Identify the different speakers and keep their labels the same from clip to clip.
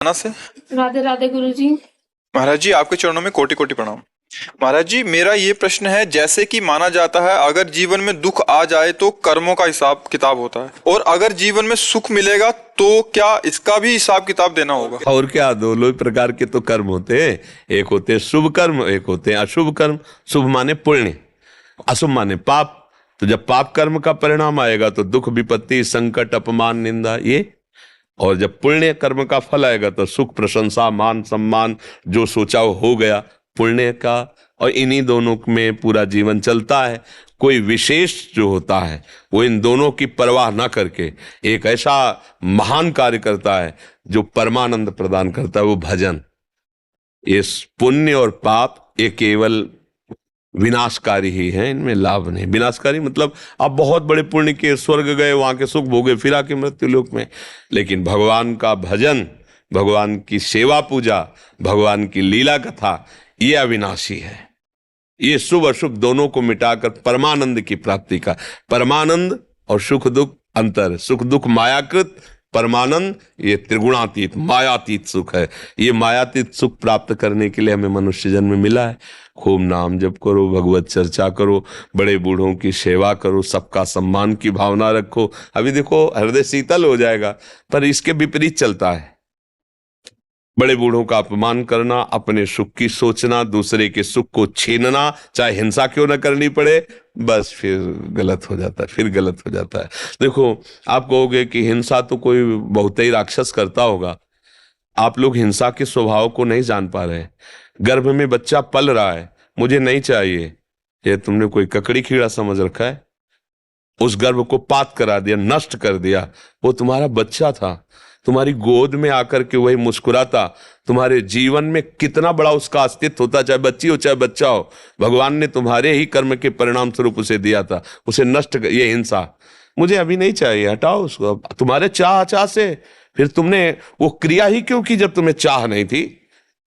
Speaker 1: ना से।
Speaker 2: राधे राधे गुरुजी।
Speaker 1: महाराज जी, आपके चरणों में कोटि कोटि प्रणाम। महाराज जी, मेरा ये प्रश्न है, जैसे कि माना जाता है अगर जीवन में दुख आ जाए तो कर्मों का हिसाब किताब होता है, और अगर जीवन में सुख मिलेगा तो क्या इसका भी हिसाब किताब देना होगा?
Speaker 3: और क्या, दोनों ही प्रकार के तो कर्म होते हैं। एक होते हैं शुभ कर्म, एक होते हैं अशुभ कर्म। शुभ माने पुण्य, अशुभ माने पाप। तो जब पाप कर्म का परिणाम आएगा तो दुख, विपत्ति, संकट, अपमान, निंदा ये। और जब पुण्य कर्म का फल आएगा तो सुख, प्रशंसा, मान सम्मान, जो सोचा वो हो गया पुण्य का। और इन्हीं दोनों में पूरा जीवन चलता है। कोई विशेष जो होता है वो इन दोनों की परवाह ना करके एक ऐसा महान कार्य करता है जो परमानंद प्रदान करता है, वो भजन। इस पुण्य और पाप ये केवल विनाशकारी ही है, इनमें लाभ नहीं। विनाशकारी मतलब आप बहुत बड़े पुण्य के स्वर्ग गए, वहां के सुख भोगे, फिर आके मृत्यु लोक में। लेकिन भगवान का भजन, भगवान की सेवा पूजा, भगवान की लीला कथा, ये अविनाशी है। ये शुभ अशुभ दोनों को मिटाकर परमानंद की प्राप्ति का। परमानंद और सुख दुख अंतर। सुख दुख मायाकृत, परमानंद ये त्रिगुणातीत मायातीत सुख है। ये मायातीत सुख प्राप्त करने के लिए हमें मनुष्य जन्म मिला है। खूब नाम जप करो, भगवत चर्चा करो, बड़े बूढ़ों की सेवा करो, सबका सम्मान की भावना रखो। अभी देखो हृदय शीतल हो जाएगा, पर इसके विपरीत चलता है। बड़े बूढ़ों का अपमान करना, अपने सुख की सोचना, दूसरे के सुख को छीनना, चाहे हिंसा क्यों न करनी पड़े, बस फिर गलत हो जाता है, फिर गलत हो जाता है। देखो, आप कहोगे कि हिंसा तो कोई बहुत ही राक्षस करता होगा। आप लोग हिंसा के स्वभाव को नहीं जान पा रहे। गर्भ में बच्चा पल रहा है, मुझे नहीं चाहिए, ये तुमने कोई ककड़ी कीड़ा समझ रखा है? उस गर्भ को पात करा दिया, नष्ट कर दिया। वो तुम्हारा बच्चा था, तुम्हारी गोद में आकर के वही मुस्कुराता। तुम्हारे जीवन में कितना बड़ा उसका अस्तित्व होता, चाहे बच्ची हो चाहे बच्चा हो। भगवान ने तुम्हारे ही कर्म के परिणाम स्वरूप उसे दिया था, उसे नष्ट ये हिंसा, मुझे अभी नहीं चाहिए, हटाओ उसको। तुम्हारे चाह से फिर तुमने वो क्रिया ही क्यों की जब तुम्हें चाह नहीं थी?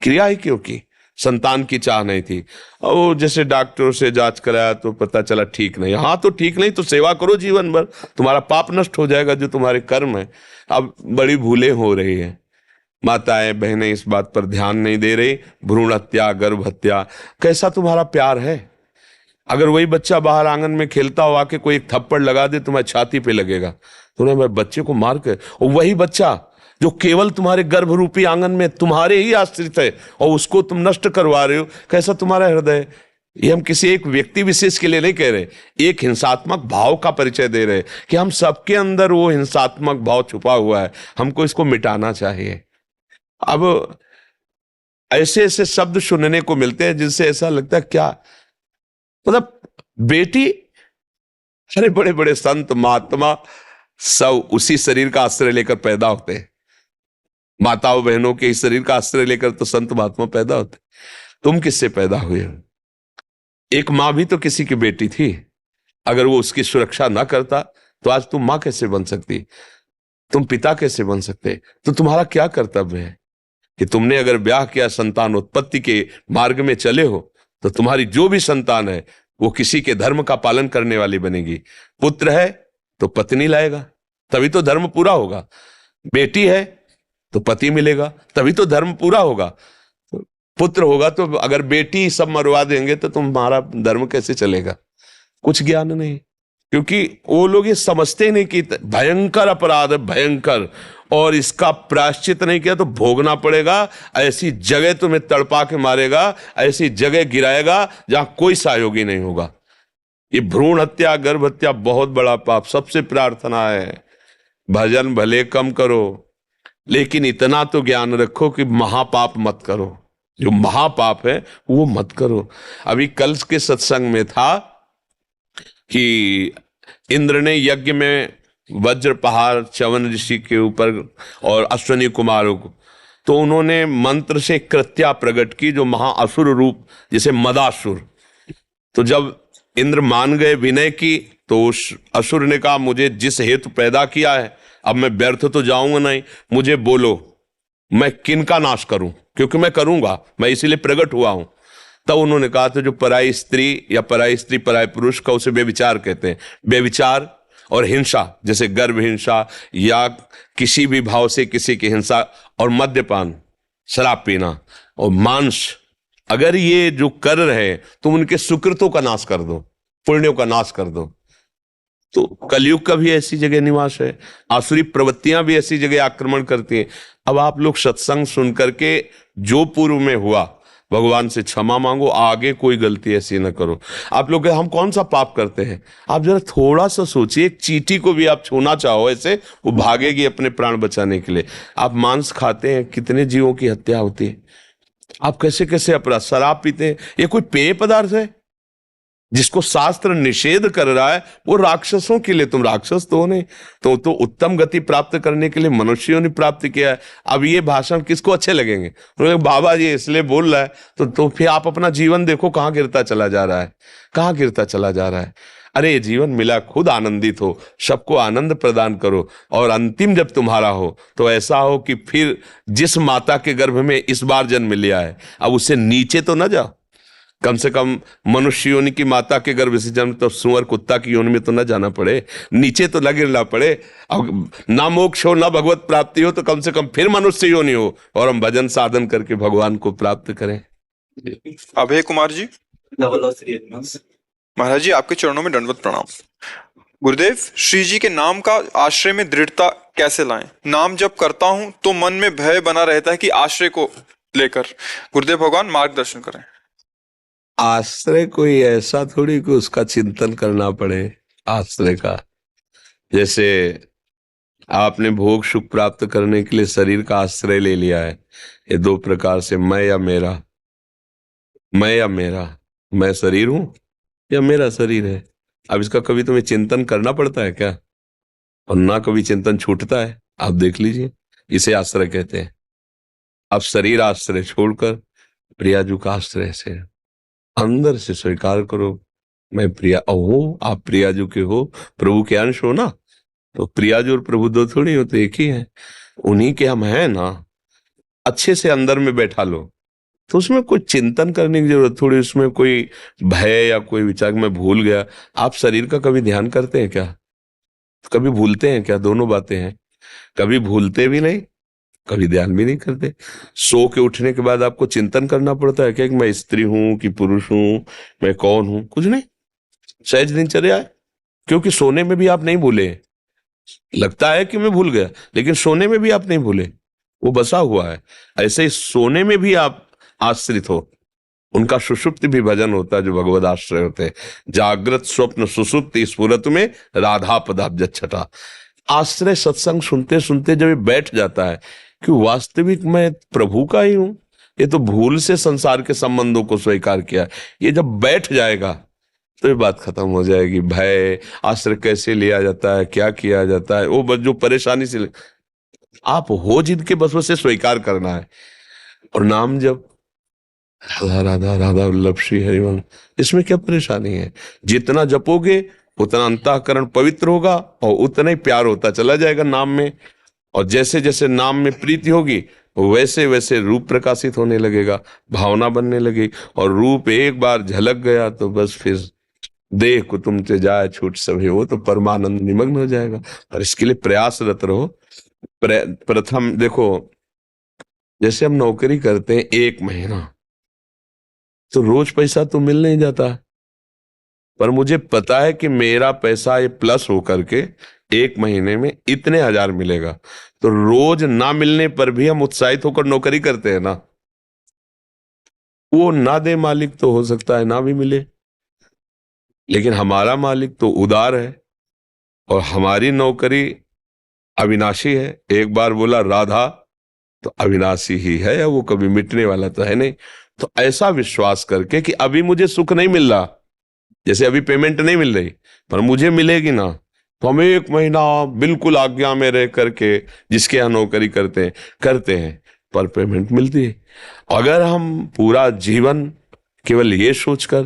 Speaker 3: क्रिया ही क्यों की? संतान की चाह नहीं थी। और जैसे डॉक्टर से जांच कराया तो पता चला ठीक नहीं। हाँ, तो ठीक नहीं तो सेवा करो जीवन भर, तुम्हारा पाप नष्ट हो जाएगा, जो तुम्हारे कर्म है। अब बड़ी भूलें हो रही है, माताएं बहनें इस बात पर ध्यान नहीं दे रही। भ्रूण हत्या, गर्भ हत्या, कैसा तुम्हारा प्यार है? अगर वही बच्चा बाहर आंगन में खेलता हो, आके कोई एक थप्पड़ लगा दे, तुम्हारी छाती पे लगेगा, तुमने मैं बच्चे को मार के। और वही बच्चा जो केवल तुम्हारे गर्भ रूपी आंगन में तुम्हारे ही आश्रित है, और उसको तुम नष्ट करवा रहे हो, कैसा तुम्हारा हृदय? ये हम किसी एक व्यक्ति विशेष के लिए नहीं कह रहे, एक हिंसात्मक भाव का परिचय दे रहे कि हम सबके अंदर वो हिंसात्मक भाव छुपा हुआ है, हमको इसको मिटाना चाहिए। अब ऐसे ऐसे शब्द सुनने को मिलते हैं जिनसे ऐसा लगता है क्या मतलब, बेटी, अरे बड़े बड़े संत महात्मा सब उसी शरीर का आश्रय लेकर पैदा होते हैं। माताओं बहनों के इस शरीर का आश्रय लेकर तो संत महात्मा पैदा होते। तुम किससे पैदा हुए हो? एक माँ भी तो किसी की बेटी थी। अगर वो उसकी सुरक्षा ना करता तो आज तुम माँ कैसे बन सकती, तुम पिता कैसे बन सकते? तो तुम्हारा क्या कर्तव्य है कि तुमने अगर ब्याह किया, संतान उत्पत्ति के मार्ग में चले हो, तो तुम्हारी जो भी संतान है वो किसी के धर्म का पालन करने वाली बनेगी। पुत्र है तो पत्नी लाएगा, तभी तो धर्म पूरा होगा। बेटी है तो पति मिलेगा, तभी तो धर्म पूरा होगा। पुत्र होगा तो, अगर बेटी सब मरवा देंगे तो तुम्हारा धर्म कैसे चलेगा? कुछ ज्ञान नहीं, क्योंकि वो लोग ये समझते नहीं कि भयंकर अपराध है, भयंकर, और इसका प्रायश्चित नहीं किया तो भोगना पड़ेगा। ऐसी जगह तुम्हें तड़पा के मारेगा, ऐसी जगह गिराएगा जहां कोई सहयोगी नहीं होगा। ये भ्रूण हत्या, गर्भ हत्या बहुत बड़ा पाप। सबसे प्रार्थना है, भजन भले कम करो, लेकिन इतना तो ज्ञान रखो कि महापाप मत करो। जो महापाप है वो मत करो। अभी कल के सत्संग में था कि इंद्र ने यज्ञ में वज्र पहाड़ च्यवन ऋषि के ऊपर और अश्वनी कुमारों को, तो उन्होंने मंत्र से कृत्या प्रकट की, जो महाअसुर रूप, जैसे मदासुर। तो जब इंद्र मान गए विनय की, तो उस असुर ने कहा, मुझे जिस हेतु पैदा किया है अब मैं व्यर्थ तो जाऊंगा नहीं, मुझे बोलो मैं किन का नाश करूं, क्योंकि मैं करूंगा, मैं इसीलिए प्रकट हुआ हूं। तब उन्होंने कहा, तो जो पराई स्त्री या पराई स्त्री पराई पुरुष का, उसे बेविचार कहते हैं। बेविचार और हिंसा, जैसे गर्भ हिंसा या किसी भी भाव से किसी की हिंसा, और मद्यपान, शराब पीना और मांस, अगर ये जो कर रहे तुम उनके सुकृतों का नाश कर दो, पुण्यों का नाश कर दो। तो कलयुग का भी ऐसी जगह निवास है, आसुरी प्रवृत्तियां भी ऐसी जगह आक्रमण करती हैं। अब आप लोग सत्संग सुन करके जो पूर्व में हुआ भगवान से क्षमा मांगो, आगे कोई गलती ऐसी ना करो। आप लोग हम कौन सा पाप करते हैं, आप जरा थोड़ा सा सोचिए। एक चींटी को भी आप छूना चाहो ऐसे, वो भागेगी अपने प्राण बचाने के लिए। आप मांस खाते हैं, कितने जीवों की हत्या होती है। आप कैसे कैसे अपराध, शराब पीते हैं, ये कोई पेय पदार्थ है जिसको शास्त्र निषेध कर रहा है, वो राक्षसों के लिए। तुम राक्षस तो हो नहीं, तो उत्तम गति प्राप्त करने के लिए मनुष्यों ने प्राप्त किया है। अब ये भाषण किसको अच्छे लगेंगे, बाबा जी इसलिए बोल रहा है, तो फिर आप अपना जीवन देखो कहाँ गिरता चला जा रहा है, कहाँ गिरता चला जा रहा है। अरे ये जीवन मिला, खुद आनंदित हो, सबको आनंद प्रदान करो, और अंतिम जब तुम्हारा हो तो ऐसा हो कि फिर जिस माता के गर्भ में इस बार जन्म लिया है, अब उससे नीचे तो ना जाओ। कम से कम मनुष्य योनि की माता के गर्भ से जन्म, तो सुअर कुत्ता की योनि में तो ना जाना पड़े, नीचे तो ना गिरना पड़े। अब ना मोक्ष हो ना भगवत प्राप्ति हो, तो कम से कम फिर मनुष्य योनि हो और हम भजन साधन करके भगवान को प्राप्त करें।
Speaker 1: अभय कुमार जी। महाराज जी, आपके चरणों में दंडवत प्रणाम। गुरुदेव, श्री जी के नाम का आश्रय में दृढ़ता कैसे लाएं? नाम जब करता हूं तो मन में भय बना रहता है कि आश्रय को लेकर। गुरुदेव भगवान मार्गदर्शन करें।
Speaker 3: आश्रय कोई ऐसा थोड़ी कि उसका चिंतन करना पड़े आश्रय का। जैसे आपने भोग सुख प्राप्त करने के लिए शरीर का आश्रय ले लिया है, ये दो प्रकार से, मैं या मेरा, मैं या मेरा, मैं शरीर हूं या मेरा शरीर है। अब इसका कभी तुम्हें चिंतन करना पड़ता है क्या? और ना कभी चिंतन छूटता है। आप देख लीजिए, इसे आश्रय कहते हैं। अब शरीर आश्रय छोड़कर प्रियाजू का आश्रय से अंदर से स्वीकार करो, मैं प्रिया हो, आप प्रियाजू के हो, प्रभु के अंश हो ना। तो प्रियाजू और प्रभु दो थोड़ी होते, एक ही है, उन्हीं के हम हैं ना। अच्छे से अंदर में बैठा लो, तो उसमें कोई चिंतन करने की जरूरत थोड़ी, उसमें कोई भय या कोई विचार मैं भूल गया। आप शरीर का कभी ध्यान करते हैं क्या? कभी भूलते हैं क्या? दोनों बातें हैं, कभी भूलते भी नहीं, कभी ध्यान भी नहीं करते। सो के उठने के बाद आपको चिंतन करना पड़ता है क्या कि मैं स्त्री हूं कि पुरुष हूं, मैं कौन हूं? कुछ नहीं, सहज दिनचर्या है। क्योंकि सोने में भी आप नहीं भूले, लगता है कि मैं भूल गया, लेकिन सोने में भी आप नहीं भूले, वो बसा हुआ है। ऐसे ही सोने में भी आप आश्रित हो, उनका सुषुप्ति भी भजन होता है जो भगवद आश्रय होते हैं। जागृत स्वप्न सुषुप्ति स्फुरत में राधा पदाब्जच्छटा। आश्रय सत्संग सुनते सुनते जब ये बैठ जाता है कि वास्तविक मैं प्रभु का ही हूं, ये तो भूल से संसार के संबंधों को स्वीकार किया, ये जब बैठ जाएगा तो ये बात खत्म हो जाएगी। भय, आश्रय कैसे लिया जाता है, क्या किया जाता है, वो बस जो परेशानी से आप हो जिनके बस उसे स्वीकार करना है। और नाम जब राधा राधा राधा वल्लभ श्री हरिवंश, इसमें क्या परेशानी है? जितना जपोगे उतना अंतःकरण पवित्र होगा और उतना ही प्यार होता चला जाएगा नाम में। और जैसे जैसे नाम में प्रीति होगी वैसे वैसे रूप प्रकाशित होने लगेगा, भावना बनने लगेगी। और रूप एक बार झलक गया तो बस फिर देह को तुमसे जाए छूट सभी, वो तो परमानंद निमग्न हो जाएगा। और इसके लिए प्रयासरत रहो। प्रथम देखो, जैसे हम नौकरी करते हैं 1 महीना, तो रोज पैसा तो मिल नहीं जाता, पर मुझे पता है कि मेरा पैसा ये प्लस होकर के 1 महीने में इतने हजार मिलेगा। तो रोज ना मिलने पर भी हम उत्साहित होकर नौकरी करते हैं ना। वो ना दे मालिक तो हो सकता है ना भी मिले, लेकिन हमारा मालिक तो उदार है और हमारी नौकरी अविनाशी है। एक बार बोला राधा तो अविनाशी ही है, या वो कभी मिटने वाला तो है नहीं। तो ऐसा विश्वास करके कि अभी मुझे सुख नहीं मिल रहा, जैसे अभी पेमेंट नहीं मिल रही पर मुझे मिलेगी ना, तो हम 1 महीना बिल्कुल आज्ञा में रह करके जिसके यहाँ नौकरी करते हैं पर पेमेंट मिलती है। अगर हम पूरा जीवन केवल ये सोचकर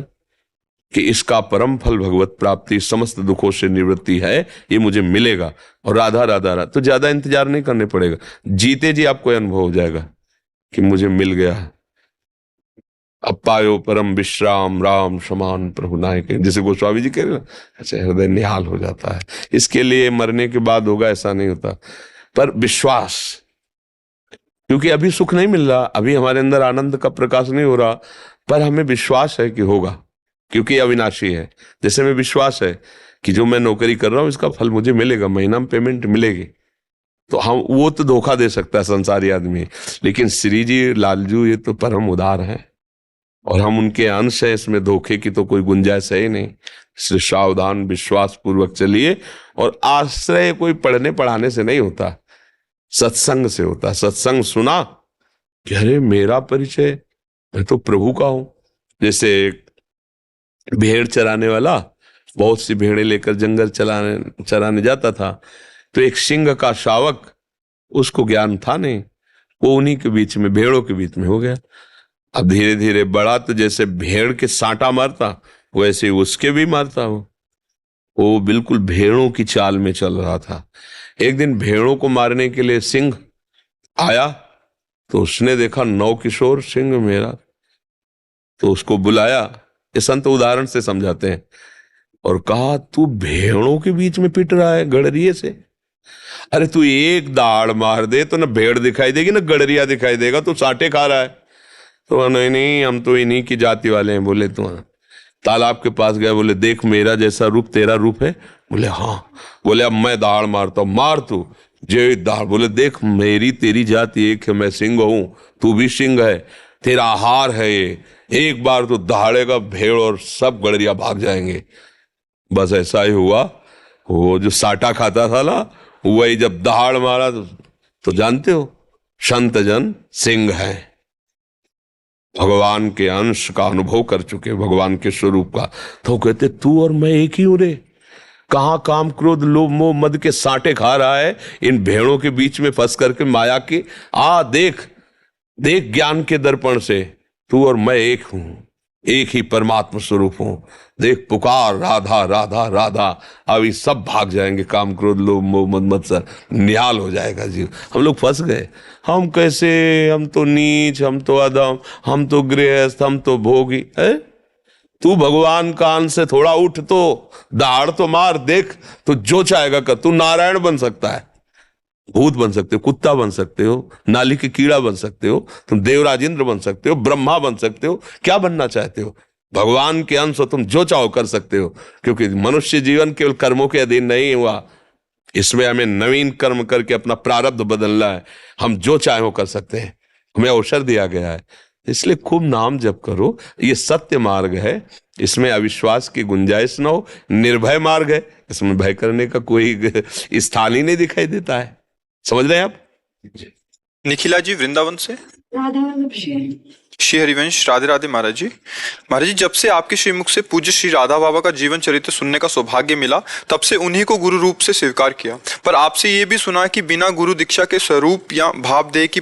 Speaker 3: कि इसका परम फल भगवत प्राप्ति, समस्त दुखों से निवृत्ति है, ये मुझे मिलेगा और राधा राधा राधा, तो ज्यादा इंतजार नहीं करने पड़ेगा। जीते जी आपको अनुभव हो जाएगा कि मुझे मिल गया। अब पायो परम विश्राम राम समान प्रभु नायक, जैसे गोस्वामी जी कह रहे हैं ना, ऐसे हृदय निहाल हो जाता है। इसके लिए मरने के बाद होगा ऐसा नहीं होता, पर विश्वास, क्योंकि अभी सुख नहीं मिल रहा, अभी हमारे अंदर आनंद का प्रकाश नहीं हो रहा, पर हमें विश्वास है कि होगा, क्योंकि अविनाशी है। जैसे में विश्वास है कि जो मैं नौकरी कर रहा हूं इसका फल मुझे मिलेगा, महीना में पेमेंट मिलेगी। तो हम, वो तो धोखा दे सकता है संसारी आदमी, लेकिन श्री जी लालजू ये तो परम उदार है और हम उनके अंश है, इसमें धोखे की तो कोई गुंजाइश है ही नहीं। इसलिए सावधान विश्वास पूर्वक चलिए, और आश्रय कोई पढ़ने पढ़ाने से नहीं होता, सत्संग से होता है। सत्संग सुना कि अरे मेरा परिचय, मैं तो प्रभु का हूं। जैसे भेड़ चराने वाला बहुत सी भेड़ें लेकर जंगल चराने जाता था, तो एक सिंह का शावक, उसको ज्ञान था नहीं, वो उन्हीं के बीच में, भेड़ों के बीच में हो गया। अब धीरे धीरे बड़ा, तो जैसे भेड़ के सांटा मारता वैसे ही उसके भी मारता। वो बिल्कुल भेड़ों की चाल में चल रहा था। एक दिन भेड़ों को मारने के लिए सिंह आया, तो उसने देखा नौ किशोर सिंह मेरा, तो उसको बुलाया, ये संत उदाहरण से समझाते हैं, और कहा तू भेड़ों के बीच में पिट रहा है गड़रिये से, अरे तू एक दाड़ मार दे तो ना भेड़ दिखाई देगी ना गड़रिया दिखाई देगा, तू साटे खा रहा है। तो नहीं नहीं, हम तो इन्हीं की जाति वाले हैं। बोले तो तालाब के पास गए, बोले देख मेरा जैसा रूप तेरा रूप है? बोले हाँ। बोले अब मैं दाड़ मारता हूं, मार तू। जे दाड़। बोले देख मेरी तेरी जाति एक है, मैं सिंह हूं, तू भी सिंह है, तेरा आहार है ये, एक बार तो दहाड़ेगा भेड़ और सब गड़रिया भाग जाएंगे। बस ऐसा ही हुआ। वो जो साटा खाता था ना, वही जब दहाड़ मारा तो जानते हो संत जन सिंह है, भगवान के अंश का अनुभव कर चुके, भगवान के स्वरूप का। तो कहते तू और मैं एक ही हूं रे, कहां काम क्रोध लोभ मोह मद के साटे खा रहा है इन भेड़ों के बीच में फंस करके माया के। देख देख ज्ञान के दर्पण से, तू और मैं एक हूं, एक ही परमात्मा स्वरूप हूं। देख पुकार राधा राधा राधा, अभी सब भाग जाएंगे, काम क्रोध लोभ मोह मद मत्सर निहाल हो जाएगा जीव। हम लोग फंस गए, हम कैसे, हम तो नीच, हम तो अधम, हम तो गृहस्थ, हम तो भोगी है। तू भगवान का अंश से थोड़ा उठ, तो दहाड़ तो मार, देख तो जो चाहेगा कर। तू नारायण बन सकता है, भूत बन सकते हो, कुत्ता बन सकते हो, नाली के कीड़ा बन सकते हो, तुम देवराज इंद्र बन सकते हो, ब्रह्मा बन सकते हो, क्या बनना चाहते हो? भगवान के अंश हो, तुम जो चाहो कर सकते हो। क्योंकि मनुष्य जीवन केवल कर्मों के अधीन नहीं हुआ, इसमें हमें नवीन कर्म करके अपना प्रारब्ध बदलना है। हम जो चाहे वो कर सकते हैं, हमें अवसर दिया गया है। इसलिए खूब नाम जप करो, ये सत्य मार्ग है, इसमें अविश्वास की गुंजाइश न हो। निर्भय मार्ग है, इसमें भय करने का कोई स्थान ही नहीं दिखाई देता है। समझ रहे हैं आप?
Speaker 1: निखिला जी वृंदावन से।
Speaker 2: राधा
Speaker 1: श्री हरिवंश। राधे राधे महाराज जी। महाराज जी, जब से आपके श्रीमुख से पूज्य श्री राधा बाबा का जीवन चरित्र सुनने का सौभाग्य मिला, तब से उन्हीं को गुरु रूप से स्वीकार किया। पर आपसे ये भी सुना कि बिना गुरु दीक्षा के स्वरूप या भावदेह की